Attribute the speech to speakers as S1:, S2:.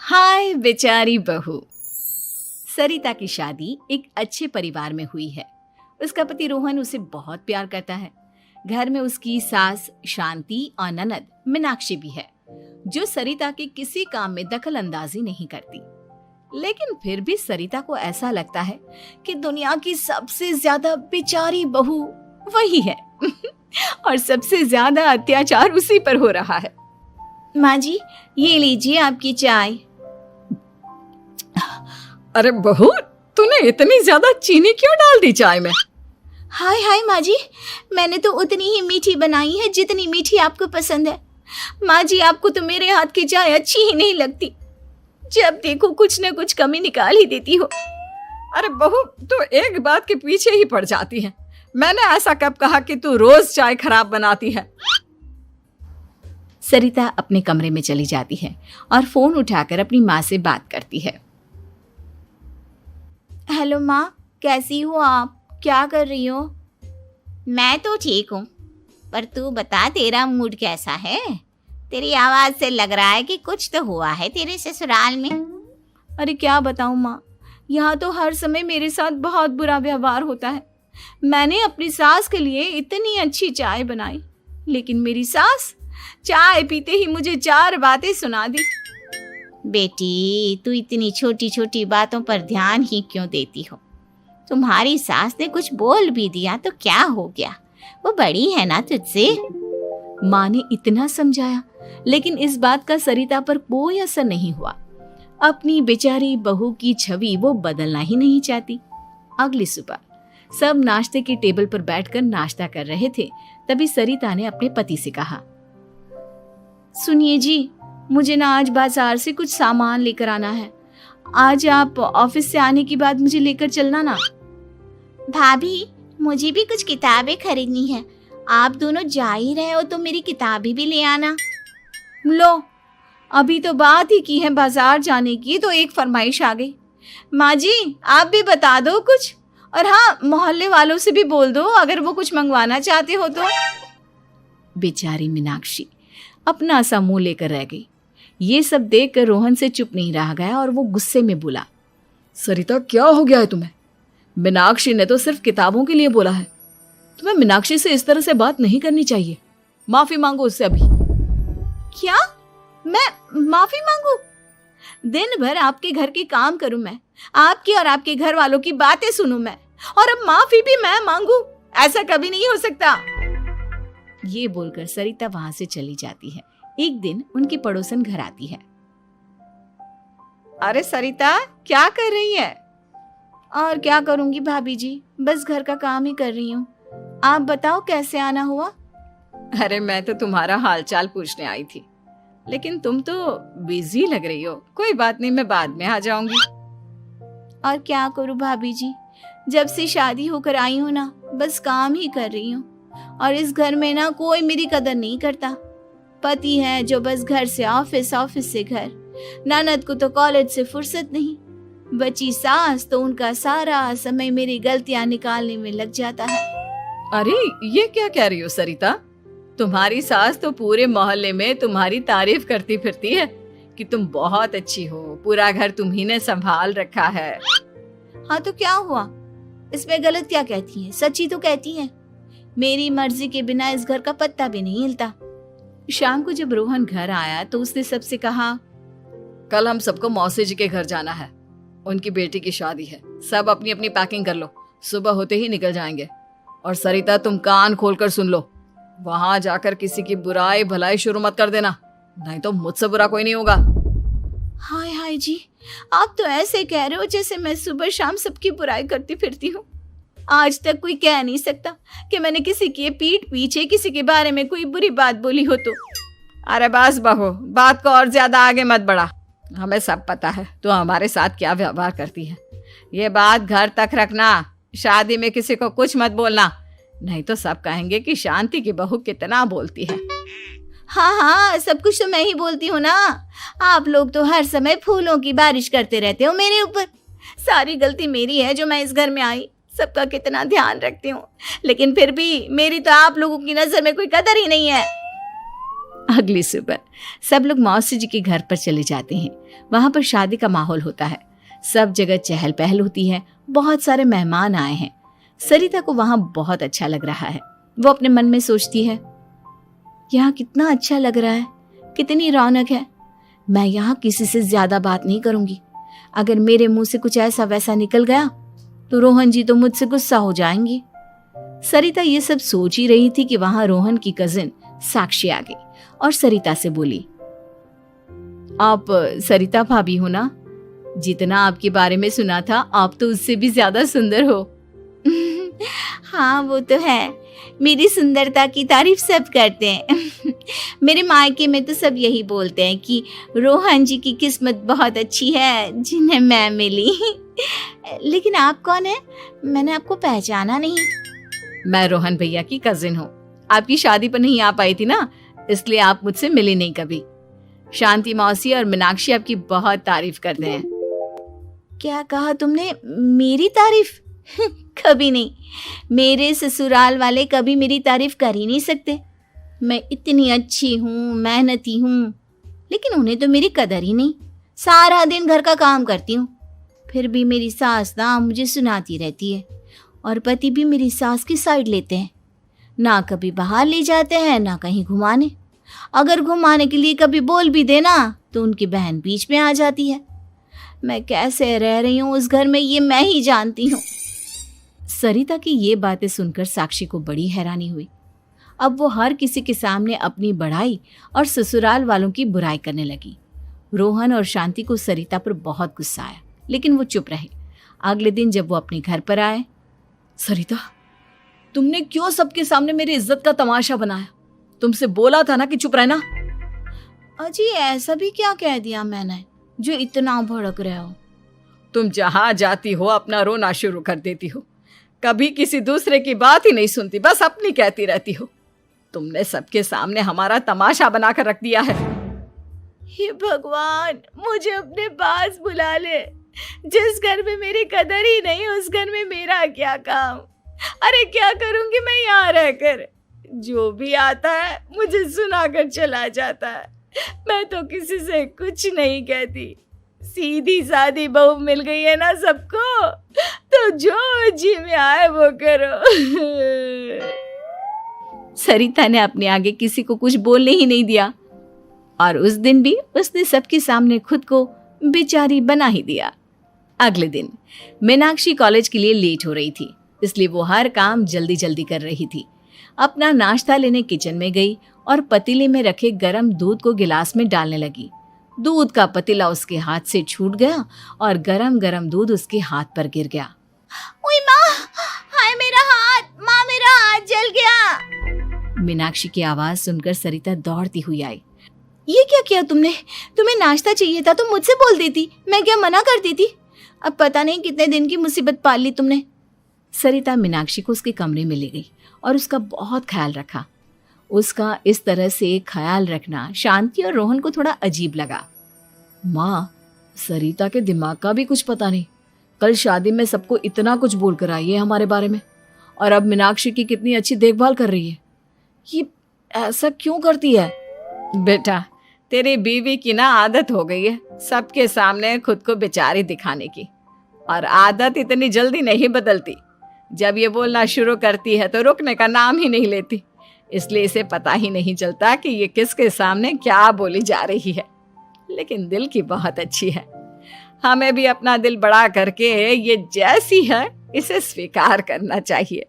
S1: हाय बेचारी बहू। सरिता की शादी एक अच्छे परिवार में हुई है। उसका पति रोहन उसे बहुत प्यार करता है। घर में उसकी सास शांति और ननद मीनाक्षी भी है, जो सरिता के किसी काम में दखल अंदाजी नहीं करती। लेकिन फिर भी सरिता को ऐसा लगता है कि दुनिया की सबसे ज्यादा बेचारी बहू वही है और सबसे ज्यादा अत्याचार उसी पर हो रहा है। माँ जी, ये लीजिए आपकी चाय।
S2: अरे बहू, तूने इतनी ज्यादा चीनी क्यों डाल दी चाय में?
S1: हाय हाय माँ जी, मैंने तो उतनी ही मीठी बनाई है जितनी मीठी आपको पसंद है। माँ जी, आपको तो मेरे हाथ की चाय अच्छी ही नहीं लगती। जब देखो कुछ न कुछ कमी निकाल ही देती हो।
S2: अरे बहू, तू एक बात के पीछे ही पड़ जाती है। मैंने ऐसा कब कहा कि तू रोज चाय खराब बनाती है?
S1: सरिता अपने कमरे में चली जाती है और फोन उठाकर अपनी माँ से बात करती है। हेलो माँ, कैसी हो आप? क्या कर रही हो?
S3: मैं तो ठीक हूँ, पर तू बता, तेरा मूड कैसा है? तेरी आवाज से लग रहा है कि कुछ तो हुआ है तेरे ससुराल में।
S1: अरे क्या बताऊँ माँ, यहाँ तो हर समय मेरे साथ बहुत बुरा व्यवहार होता है। मैंने अपनी सास के लिए इतनी अच्छी चाय बनाई, लेकिन मेरी सास चाय पीते ही मुझे 4 बातें सुना दी।
S3: बेटी, तू इतनी छोटी छोटी बातों पर ध्यान ही क्यों देती हो? तुम्हारी सास ने कुछ बोल भी दिया तो क्या हो गया, वो बड़ी है ना तुझसे।
S1: माँ ने इतना समझाया, लेकिन इस बात का सरिता पर कोई असर नहीं हुआ। अपनी बेचारी बहू की छवि वो बदलना ही नहीं चाहती। अगली सुबह सब नाश्ते की टेबल पर बैठकर नाश्ता कर रहे थे, तभी सरिता ने अपने पति से कहा, सुनिए जी, मुझे ना आज बाजार से कुछ सामान लेकर आना है। आज आप ऑफिस से आने के बाद मुझे लेकर चलना ना।
S3: भाभी, मुझे भी कुछ किताबें खरीदनी है। आप दोनों जा ही रहे हो तो मेरी किताबें भी ले आना।
S1: लो, अभी तो बात ही की है बाजार जाने की, तो एक फरमाइश आ गई। माँ जी, आप भी बता दो कुछ, और हाँ, मोहल्ले वालों से भी बोल दो अगर वो कुछ मंगवाना चाहते हो तो। बेचारी मीनाक्षी अपना सा मुंह लेकर रह गई। ये सब देखकर रोहन से चुप नहीं रह गया और वो गुस्से में बोला,
S2: सरिता, क्या हो गया है तुम्हें? मीनाक्षी ने तो सिर्फ किताबों के लिए बोला है। तुम्हें मीनाक्षी से इस तरह से बात नहीं करनी चाहिए। माफी मांगो उससे अभी।
S1: क्या? मैं माफी मांगू? दिन भर आपके घर के काम करूं मैं, आपकी और आपके घर वालों की बातें सुनूं मैं, और अब माफी भी मैं मांगू? ऐसा कभी नहीं हो सकता। ये बोलकर सरिता वहां से चली जाती है। एक दिन उनकी पड़ोसन घर आती है। अरे सरिता, क्या कर रही है? और क्या करूंगी भाभी जी, बस घर का काम ही कर रही हूँ। आप बताओ कैसे आना हुआ?
S2: अरे मैं तो तुम्हारा हालचाल पूछने आई थी, लेकिन तुम तो बिजी लग रही हो। कोई बात नहीं, मैं बाद में आ जाऊंगी।
S1: और क्या करूं भाभी जी, जब से शादी होकर आई हूँ ना, बस काम ही कर रही हूँ। और इस घर में ना कोई मेरी कदर नहीं करता। पति है जो बस घर से ऑफिस, ऑफिस से घर। ननद को तो कॉलेज से फुर्सत नहीं। बची सास तो उनका सारा समय मेरी गलतियां निकालने में लग जाता है।
S2: अरे ये क्या कह रही हो सरिता? तुम्हारी सास तो पूरे मोहल्ले में तुम्हारी तारीफ करती फिरती है कि तुम बहुत अच्छी हो, पूरा घर तुम्ही ने संभाल रखा है।
S1: हाँ तो क्या हुआ, इसमें गलत क्या कहती है? सच्ची तो कहती है। मेरी मर्जी के बिना इस घर का पत्ता भी नहीं हिलता। शाम को जब रोहन घर आया तो उसने सबसे कहा,
S2: कल हम सबको मौसी जी के घर जाना है। उनकी बेटी की शादी है। सब अपनी अपनी पैकिंग कर लो, सुबह होते ही निकल जाएंगे। और सरिता, तुम कान खोलकर सुन लो, वहां जाकर किसी की बुराई भलाई शुरू मत कर देना, नहीं तो मुझसे बुरा कोई नहीं होगा।
S1: हाय हाय जी, आप तो ऐसे कह रहे हो जैसे मैं सुबह शाम सबकी बुराई करती फिरती हूँ। आज तक कोई कह नहीं सकता कि मैंने किसी की पीठ पीछे किसी के बारे में कोई बुरी बात बोली हो तो।
S2: अरे बस बहू, बात को और ज्यादा आगे मत बढ़ा। हमें सब पता है तू हमारे साथ क्या व्यवहार करती है। ये बात घर तक रखना, शादी में किसी को कुछ मत बोलना, नहीं तो सब कहेंगे कि शांति की बहू कितना बोलती है।
S1: हाँ हाँ, सब कुछ तो मैं ही बोलती हूँ ना। आप लोग तो हर समय फूलों की बारिश करते रहते हो मेरे ऊपर। सारी गलती मेरी है जो मैं इस घर में आई। सबका कितना ध्यान रखती हूँ, लेकिन फिर भी मेरी तो आप लोगों की नजर में कोई कदर ही नहीं है। अगली सुबह सब लोग मौसी जी के घर पर चले जाते हैं। वहां पर शादी का माहौल होता है, सब जगह चहल पहल होती है, बहुत सारे मेहमान आए हैं। सरिता को वहां बहुत अच्छा लग रहा है। वो अपने मन में सोचती है, यहाँ कितना अच्छा लग रहा है, कितनी रौनक है। मैं यहाँ किसी से ज्यादा बात नहीं करूंगी। अगर मेरे मुंह से कुछ ऐसा वैसा निकल गया तो रोहन जी तो मुझसे गुस्सा हो जाएंगी। सरिता ये सब सोच ही रही थी कि वहां रोहन की कजिन साक्षी आ गई और सरिता से बोली, आप सरिता भाभी हो ना? जितना आपके बारे में सुना था आप तो उससे भी ज्यादा सुंदर हो।
S3: हाँ वो तो है, मेरी सुंदरता की तारीफ सब करते हैं। मेरे मायके में तो सब यही बोलते हैं कि रोहन जी की किस्मत बहुत अच्छी है जिन्हें मैं मिली। लेकिन आप कौन है? मैंने आपको पहचाना नहीं।
S1: मैं रोहन भैया की कजिन हूँ। आपकी शादी पर नहीं आ पाई थी ना, इसलिए आप मुझसे मिली नहीं कभी। शांति मौसी और मीनाक्षी आपकी बहुत तारीफ करते हैं।
S3: क्या कहा तुमने? मेरी तारीफ? कभी नहीं। मेरे ससुराल वाले कभी मेरी तारीफ कर ही नहीं सकते। मैं इतनी अच्छी हूँ, मेहनती हूँ, लेकिन उन्हें तो मेरी कदर ही नहीं। सारा दिन घर का काम करती हूँ, फिर भी मेरी सास ना मुझे सुनाती रहती है और पति भी मेरी सास की साइड लेते हैं। ना कभी बाहर ले जाते हैं ना कहीं घुमाने। अगर घुमाने के लिए कभी बोल भी देना तो उनकी बहन बीच में आ जाती है। मैं कैसे रह रही हूँ उस घर में ये मैं ही जानती हूँ।
S1: सरिता की ये बातें सुनकर साक्षी को बड़ी हैरानी हुई। अब वो हर किसी के सामने अपनी बड़ाई और ससुराल वालों की बुराई करने लगी। रोहन और शांति को सरिता पर बहुत गुस्सा आया, लेकिन वो चुप रहे। अगले दिन जब वो अपने घर पर आए,
S2: सरिता, तुमने क्यों सबके सामने मेरी इज्जत का तमाशा बनाया? तुमसे बोला था ना कि चुप रहना।
S3: अजी ऐसा भी क्या कह दिया मैंने जो इतना भड़क रहे हो?
S2: तुम जहां जाती हो अपना रोना शुरू कर देती हो, कभी किसी दूसरे की बात ही नहीं सुनती, बस अपनी कहती रहती हो। तुमने सबके सामने हमारा तमाशा बनाकर रख दिया है।
S3: हे भगवान, मुझे अपने पास बुला ले। जिस घर में मेरी कदर ही नहीं उस घर में मेरा क्या काम? अरे क्या करूंगी मैं यहाँ रहकर? जो भी आता है मुझे सुनाकर चला जाता है। मैं तो किसी से कुछ नहीं कहती। सीधी सादी बहू मिल गई है ना सबको, तो जो जी में आए वो करो।
S1: सरिता ने अपने आगे किसी को कुछ बोलने ही नहीं दिया और उस दिन भी उसने सबके सामने खुद को बेचारी बना ही दिया। अगले दिन मीनाक्षी कॉलेज के लिए लेट हो रही थी, इसलिए वो हर काम जल्दी जल्दी कर रही थी। अपना नाश्ता लेने किचन में गई और पतीले में रखे गरम दूध को गिलास में डालने लगी। दूध का पतीला उसके हाथ से छूट गया और गरम गरम दूध उसके हाथ पर गिर गया।
S3: ओए माँ, हाय मेरा हाथ, माँ मेरा हाथ जल गया।
S1: मीनाक्षी की आवाज सुनकर सरिता दौड़ती हुई आई।
S3: ये क्या किया तुमने? तुम्हें नाश्ता चाहिए था तो मुझसे बोल देती, मैं क्या मना करती थी? अब पता नहीं कितने दिन की मुसीबत पाल ली तुमने।
S1: सरिता मीनाक्षी को उसके कमरे में ले गई और उसका बहुत ख्याल रखा। उसका इस तरह से ख्याल रखना शांति और रोहन को थोड़ा अजीब लगा।
S2: माँ, सरिता के दिमाग का भी कुछ पता नहीं। कल शादी में सबको इतना कुछ बोल कर आई है हमारे बारे में, और अब मीनाक्षी की कितनी अच्छी देखभाल कर रही है। ये ऐसा क्यों करती है?
S1: बेटा, तेरी बीवी की ना आदत हो गई है सबके सामने खुद को बेचारी दिखाने की, और आदत इतनी जल्दी नहीं बदलती। जब ये बोलना शुरू करती है तो रुकने का नाम ही नहीं लेती, इसलिए इसे पता ही नहीं चलता कि ये किसके सामने क्या बोली जा रही है। लेकिन दिल की बहुत अच्छी है। हमें भी अपना दिल बड़ा करके ये जैसी है इसे स्वीकार करना चाहिए।